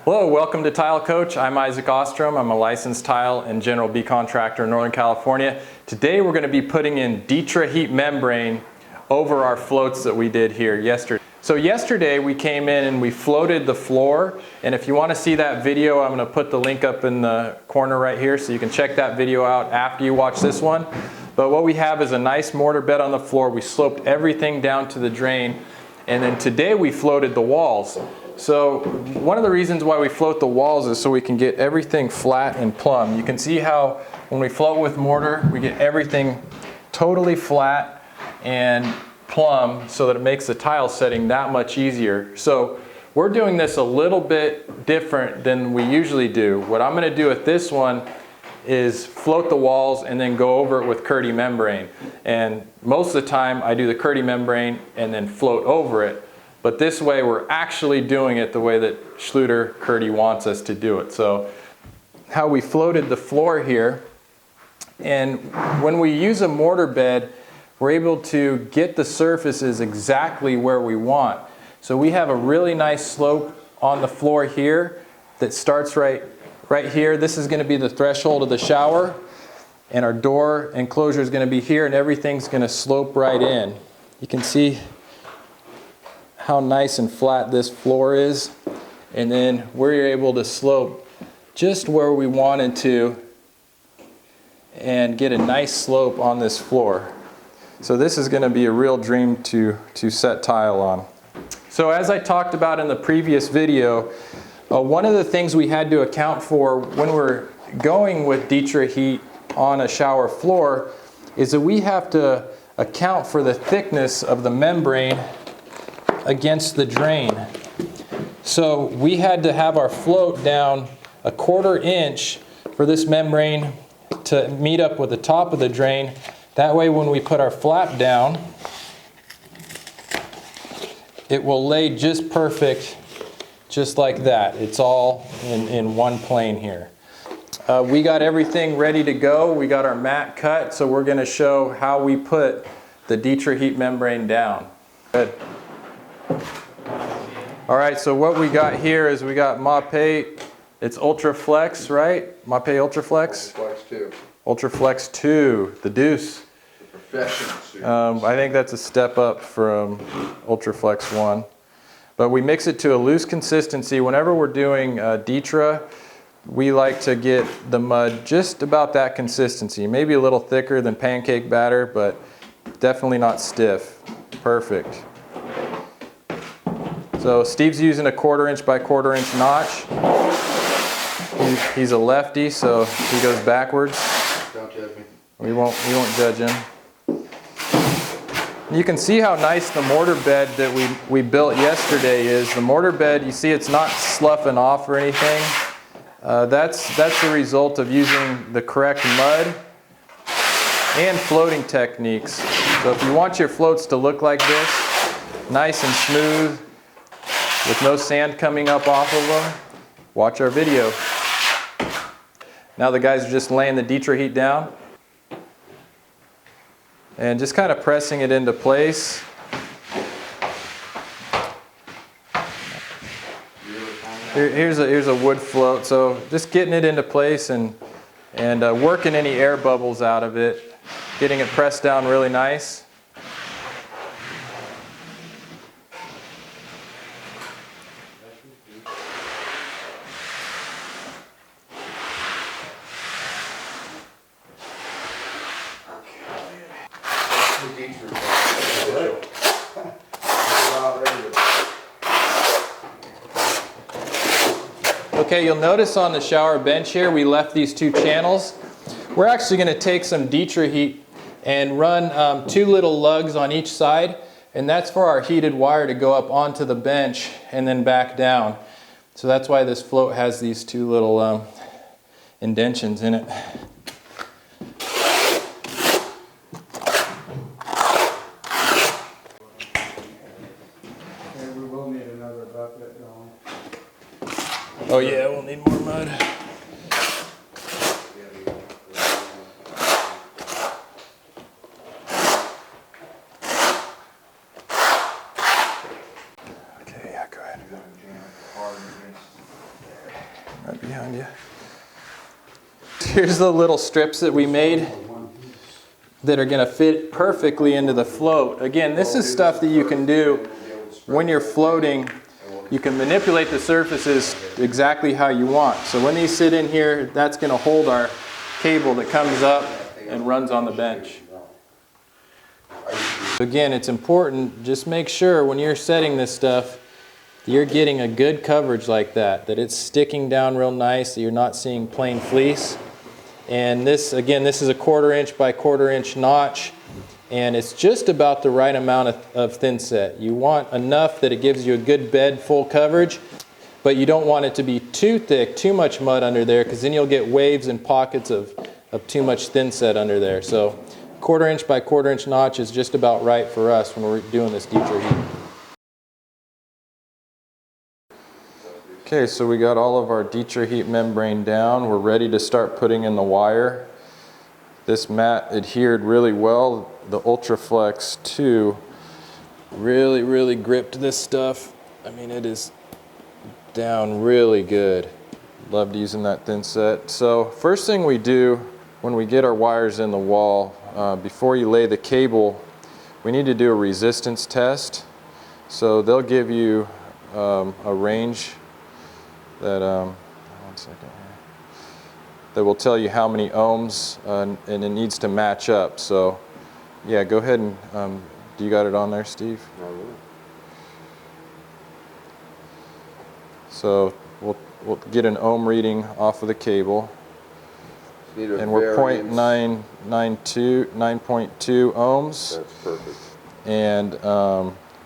Hello, welcome to TileCoach. I'm Isaac Ostrom. I'm a licensed tile and general B contractor in Northern California. Today we're going to be putting in DITRA-HEAT membrane over our floats that we did here yesterday. So yesterday we came in and we floated the floor, and if you want to see that video, I'm going to put the link up in the corner right here so you can check that video out after you watch this one. But what we have is a nice mortar bed on the floor. We sloped everything down to the drain, and then today we floated the walls. So one of the reasons why we float the walls is so we can get everything flat and plumb. You can see how when we float with mortar, we get everything totally flat and plumb so that it makes the tile setting that much easier. So we're doing this a little bit different than we usually do. What I'm going to do with this one is float the walls and then go over it with Kerdi membrane. And most of the time I do the Kerdi membrane and then float over it. But this way we're actually doing it the way that SCHLUTER Kerdi wants us to do it. So how we floated the floor here, and when we use a mortar bed, we're able to get the surfaces exactly where we want. So we have a really nice slope on the floor here that starts right here. This is going to be the threshold of the shower, and our door enclosure is going to be here, and everything's going to slope right in. You can see how nice and flat this floor is, and then we're able to slope just where we wanted to and get a nice slope on this floor. So this is going to be a real dream to set tile on. So as I talked about in the previous video, one of the things we had to account for when we're going with DITRA-HEAT on a shower floor is that we have to account for the thickness of the membrane against the drain. So we had to have our float down 1/4 inch for this membrane to meet up with the top of the drain. That way when we put our flap down, it will lay just perfect, just like that. It's all in one plane here. We got everything ready to go. We got our mat cut, so we're going to show how we put the DITRA-HEAT membrane down. Good. All right, so what we got here is we got Mapei. It's Ultra Flex, right? Mapei Ultra Flex? Ultra Flex 2. Ultra Flex 2, the deuce. I think that's a step up from Ultra Flex 1. But we mix it to a loose consistency. Whenever we're doing DITRA, we like to get the mud just about that consistency. Maybe a little thicker than pancake batter, but definitely not stiff. Perfect. So Steve's using a 1/4 inch by 1/4 inch notch. He's a lefty, so he goes backwards. Don't judge me. We won't judge him. You can see how nice the mortar bed that we built yesterday is. The mortar bed, you see it's not sloughing off or anything. That's the result of using the correct mud and floating techniques. So if you want your floats to look like this, nice and smooth, with no sand coming up off of them, watch our video. Now the guys are just laying the DITRA-HEAT down and just kind of pressing it into place. Here's a wood float, so just getting it into place and working any air bubbles out of it, getting it pressed down really nice. Okay, you'll notice on the shower bench here we left these 2 channels. We're actually going to take some DITRA-HEAT and run 2 little lugs on each side, and that's for our heated wire to go up onto the bench and then back down. So that's why this float has these 2 little indentions in it. Oh yeah, we'll need more mud. right behind you. Here's the little strips that we made that are going to fit perfectly into the float. Again, this is stuff that you can do when you're floating. You can manipulate the surfaces exactly how you want. So when these sit in here, that's going to hold our cable that comes up and runs on the bench. Again, it's important, just make sure when you're setting this stuff, you're getting a good coverage like that it's sticking down real nice, that you're not seeing plain fleece. And this, again, this is a 1/4 inch by 1/4 inch notch, and it's just about the right amount of thin set. You want enough that it gives you a good bed full coverage, but you don't want it to be too thick, too much mud under there, because then you'll get waves and pockets of too much thin set under there. So 1/4 inch by 1/4 inch notch is just about right for us when we're doing this DITRA-HEAT. Okay, so we got all of our DITRA-HEAT membrane down. We're ready to start putting in the wire. This mat adhered really well. The Ultraflex 2 really gripped this stuff. I mean, it is down really good. Loved using that thin set. So first thing we do when we get our wires in the wall, before you lay the cable, we need to do a resistance test. So they'll give you a range that, one second here, that will tell you how many ohms, and it needs to match up. So yeah, go ahead and, do you got it on there, Steve? No, really. So we'll get an ohm reading off of the cable. And we're 9.2 ohms. That's perfect. And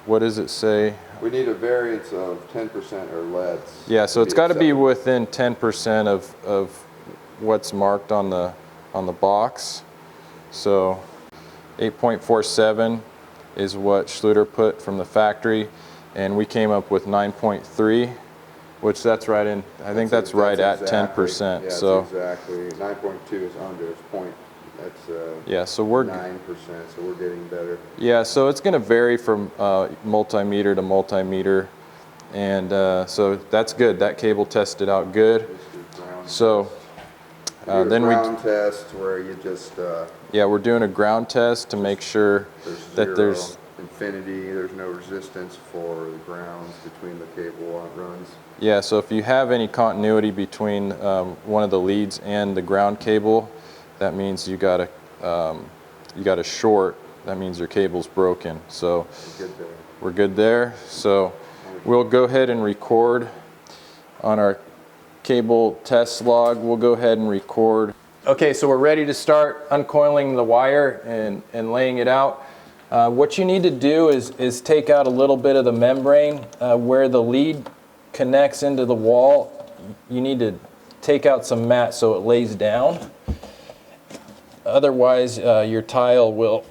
what does it say? We need a variance of 10% or less. Yeah, so it's got to be within 10% of what's marked on the box. So 8.47 is what Schluter put from the factory, and we came up with 9.3, which that's right in. I think that's right at 10%. Yeah, so exactly 9.2 is under. It's point. That's yeah. So we're 9%. So we're getting better. Yeah, so it's going to vary from multimeter to multimeter, and so that's good. That cable tested out good. So then ground test where you just yeah, we're doing a ground test to make sure that there's infinity. There's no resistance for the grounds between the cable while it runs. Yeah, so if you have any continuity between one of the leads and the ground cable, that means you got a short. That means your cable's broken. So we're good there. So we'll go ahead and record on our cable test log. We'll go ahead and record. Okay, so we're ready to start uncoiling the wire and laying it out. What you need to do is take out a little bit of the membrane where the lead connects into the wall. You need to take out some mat so it lays down. Otherwise, your tile will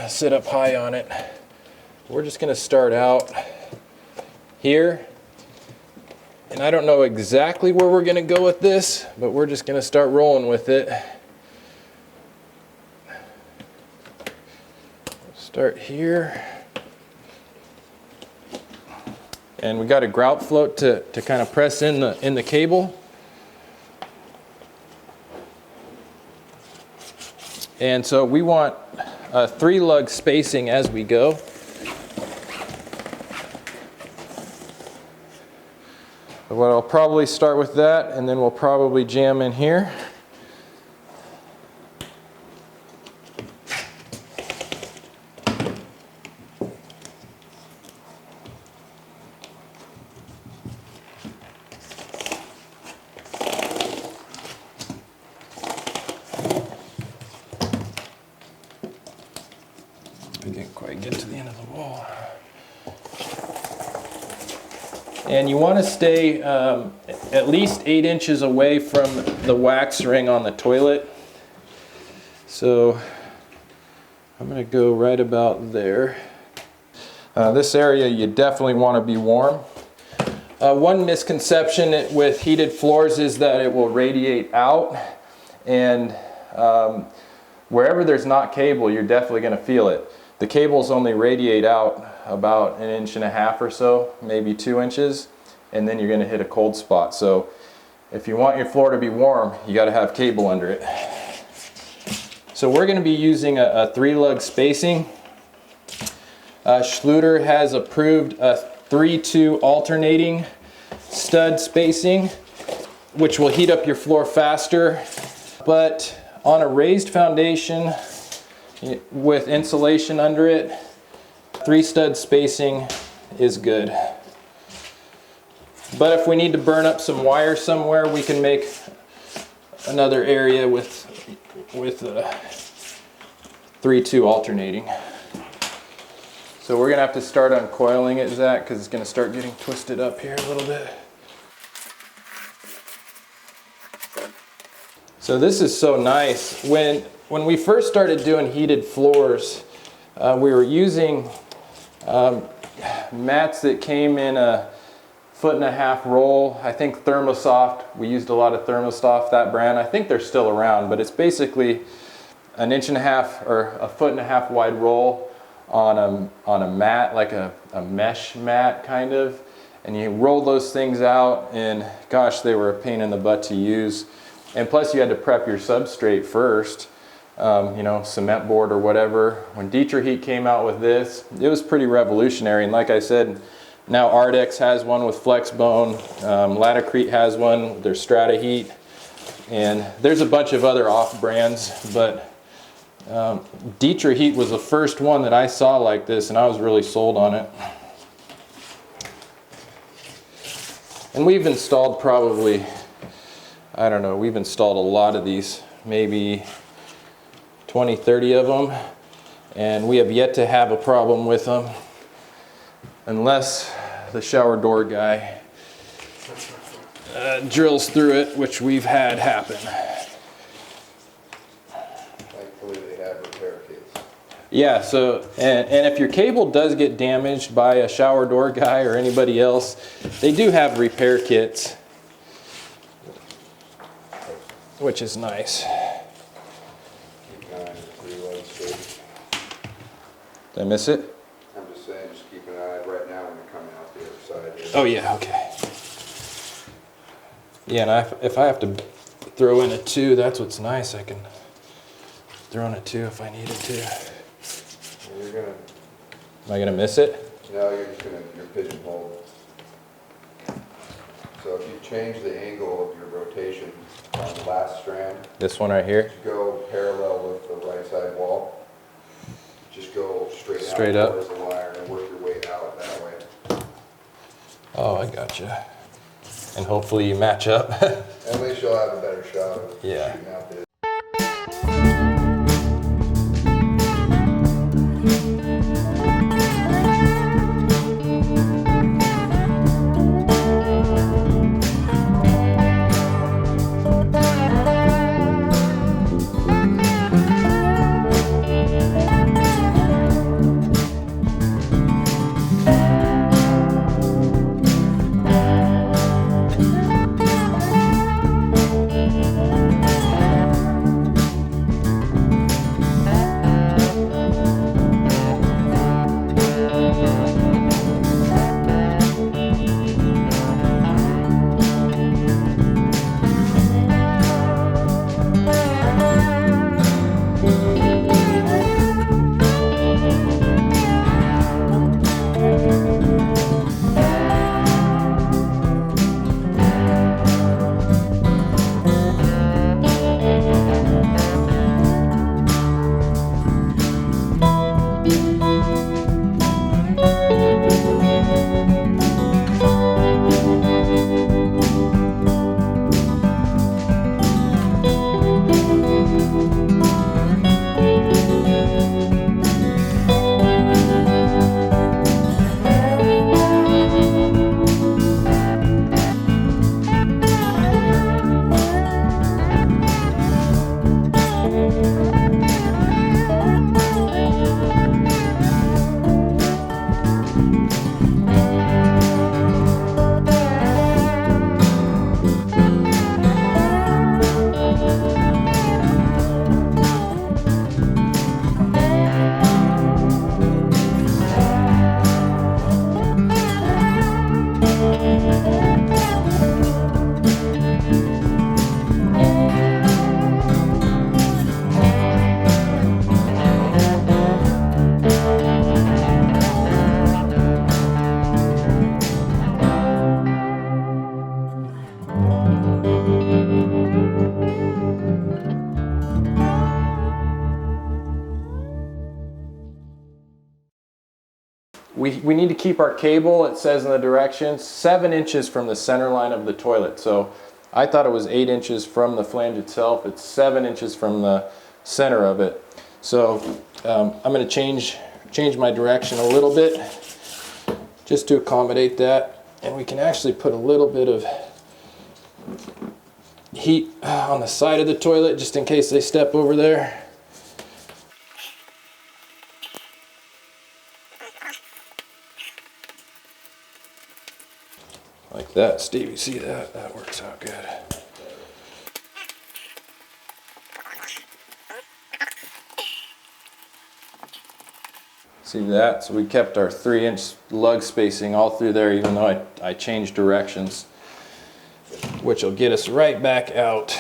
sit up high on it. We're just going to start out here. And I don't know exactly where we're going to go with this, but we're just going to start rolling with it. Start here. And we got a grout float to kind of press in the cable. And so we want 3 lug spacing as we go. Well, I'll probably start with that, and then we'll probably jam in here. I didn't quite get to the end of the wall. And you want to stay at least 8 inches away from the wax ring on the toilet. So I'm going to go right about there. This area you definitely want to be warm. One misconception with heated floors is that it will radiate out, and wherever there's not cable, you're definitely going to feel it. The cables only radiate out about 1.5 inches or so, maybe 2 inches. and then you're going to hit a cold spot. So if you want your floor to be warm, you got to have cable under it. So we're going to be using a 3-lug spacing. SCHLUTER has approved a 3-2 alternating stud spacing, which will heat up your floor faster. But on a raised foundation with insulation under it, 3-stud spacing is good. But if we need to burn up some wire somewhere, we can make another area with 3-2 alternating. So we're gonna have to start uncoiling it, Zach, because it's gonna start getting twisted up here a little bit. So this is so nice. When we first started doing heated floors, we were using mats that came in a 1.5 foot roll. I think Thermosoft, we used a lot of Thermosoft, that brand. I think they're still around, but it's basically 1.5 inches or 1.5 foot wide roll on a mat, like a mesh mat kind of. And you roll those things out, and gosh, they were a pain in the butt to use. And plus you had to prep your substrate first, you know, cement board or whatever. When DITRA-HEAT came out with this, it was pretty revolutionary. And like I said, now Ardex has one with FlexBone, DITRA-HEAT has one, there's SCHLUTER, and there's a bunch of other off brands, but DITRA-HEAT was the first one that I saw like this, and I was really sold on it. And we've installed probably, I don't know, we've installed a lot of these, maybe 20, 30 of them, and we have yet to have a problem with them, unless the shower door guy drills through it, which we've had happen. Thankfully they have repair kits. Yeah, so, and if your cable does get damaged by a shower door guy or anybody else, they do have repair kits, which is nice. Keep an eye on the 3-lug space. Did I miss it? I'm just saying, just keep an eye right now when you're coming out the other side here. Oh yeah, okay. Yeah, and if I have to throw in a 2, that's what's nice. I can throw in a 2 if I needed to. You're gonna, Am I gonna miss it? no, you're pigeonholed. So if you change the angle of your rotation on the last strand, This one right here? go parallel with the right side wall. Just go straight up. towards the wire and work your way out that way. Oh, I gotcha. And hopefully you match up. At least you'll have a better shot of Yeah. shooting out the we need to keep our cable, it says in the directions, 7 inches from the center line of the toilet. So I thought it was 8 inches from the flange itself. It's 7 inches from the center of it. So I'm going to change my direction a little bit just to accommodate that. And we can actually put a little bit of heat on the side of the toilet just in case they step over there. Like that, Steve, you see that? That works out good. See that? So we kept our 3-inch lug spacing all through there, even though I changed directions, which will get us right back out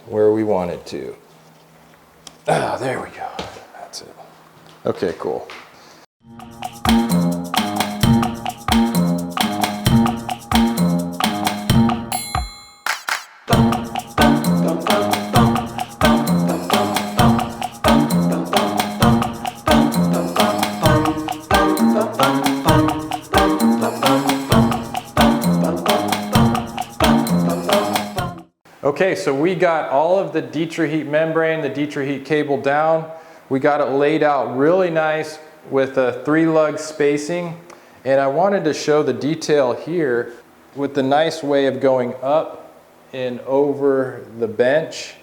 where we wanted to. Ah, there we go. That's it. Okay, cool. Okay, so we got all of the DITRA-HEAT membrane, the DITRA-HEAT cable down. We got it laid out really nice with a 3-lug spacing. And I wanted to show the detail here with the nice way of going up and over the bench.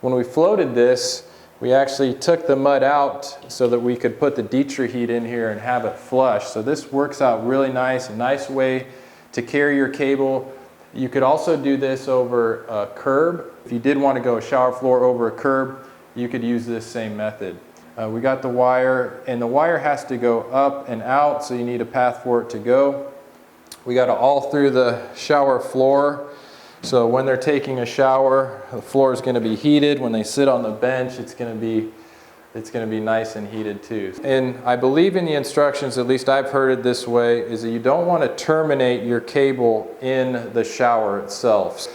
When we floated this, we actually took the mud out so that we could put the DITRA-HEAT in here and have it flush. So this works out really nice, a nice way to carry your cable. You could also do this over a curb. If you did want to go a shower floor over a curb, you could use this same method. We got the wire, and the wire has to go up and out, so you need a path for it to go. We got it all through the shower floor. So when they're taking a shower, the floor is going to be heated. When they sit on the bench, it's going to be nice and heated too. And I believe in the instructions, at least I've heard it this way, is that you don't want to terminate your cable in the shower itself.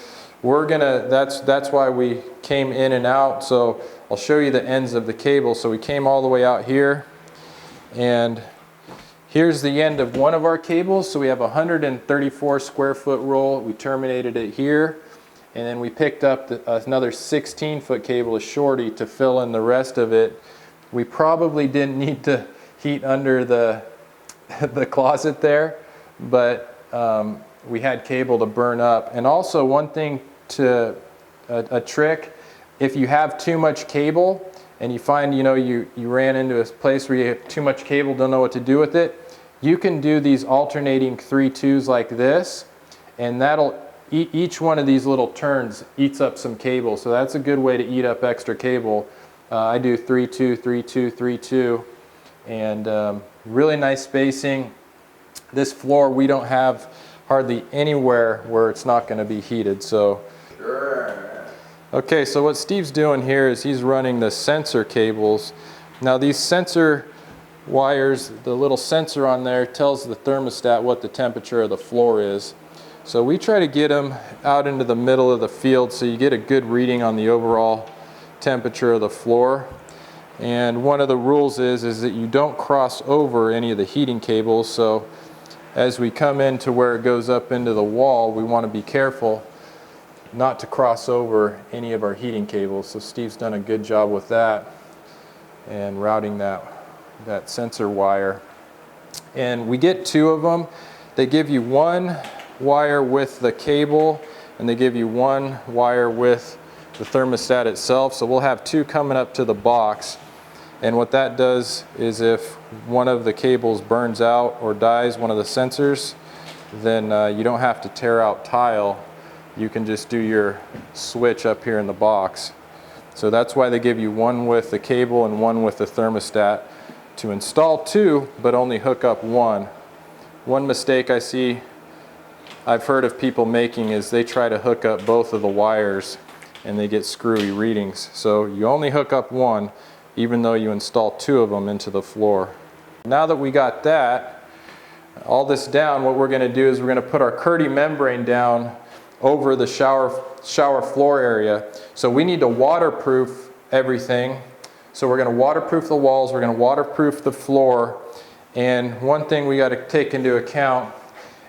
That's why we came in and out. So I'll show you the ends of the cable. So we came all the way out here, and here's the end of one of our cables. So we have a 134 square foot roll. We terminated it here. And then we picked up another 16-foot cable, a shorty, to fill in the rest of it. We probably didn't need to heat under the closet there, but we had cable to burn up. And also one thing a trick, if you have too much cable and you find you ran into a place where you have too much cable, don't know what to do with it, you can do these alternating 3-2s like this, and that'll each one of these little turns eats up some cable, so that's a good way to eat up extra cable. I do 3-2, 3-2, 3-2, and really nice spacing. This floor we don't have hardly anywhere where it's not going to be heated. So, okay, so what Steve's doing here is he's running the sensor cables. Now these sensor wires, the little sensor on there tells the thermostat what the temperature of the floor is. So we try to get them out into the middle of the field so you get a good reading on the overall temperature of the floor. And one of the rules is that you don't cross over any of the heating cables. So as we come into where it goes up into the wall, we want to be careful not to cross over any of our heating cables. So Steve's done a good job with that and routing that sensor wire. And we get 2 of them. They give you 1 wire with the cable, and they give you 1 wire with the thermostat itself. So we'll have 2 coming up to the box, and what that does is if one of the cables burns out or dies, one of the sensors, then you don't have to tear out tile. You can just do your switch up here in the box. So that's why they give you 1 with the cable and 1 with the thermostat. To install 2 but only hook up 1. One mistake I've heard of people making is they try to hook up both of the wires and they get screwy readings. So you only hook up 1 even though you install 2 of them into the floor. Now that we got all this down, what we're going to do is we're going to put our Curdy membrane down over the shower floor area. So we need to waterproof everything. So we're going to waterproof the walls, we're going to waterproof the floor, And one thing we got to take into account,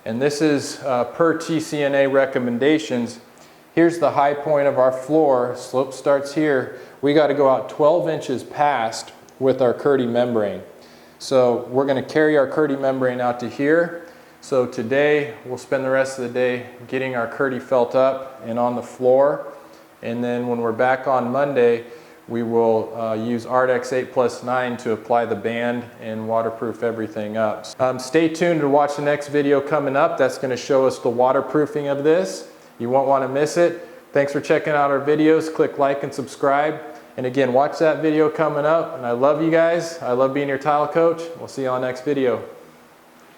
and this is per TCNA recommendations, here's the high point of our floor, slope starts here. We got to go out 12 inches past with our Curdy membrane. So we're going to carry our Curdy membrane out to here. So today we'll spend the rest of the day getting our Curdy felt up and on the floor. And then when we're back on Monday, we will use Ardex 8+9 to apply the band and waterproof everything up. Stay tuned to watch the next video coming up. That's going to show us the waterproofing of this. You won't want to miss it. Thanks for checking out our videos. Click like and subscribe. And again, watch that video coming up. And I love you guys. I love being your tile coach. We'll see you on the next video.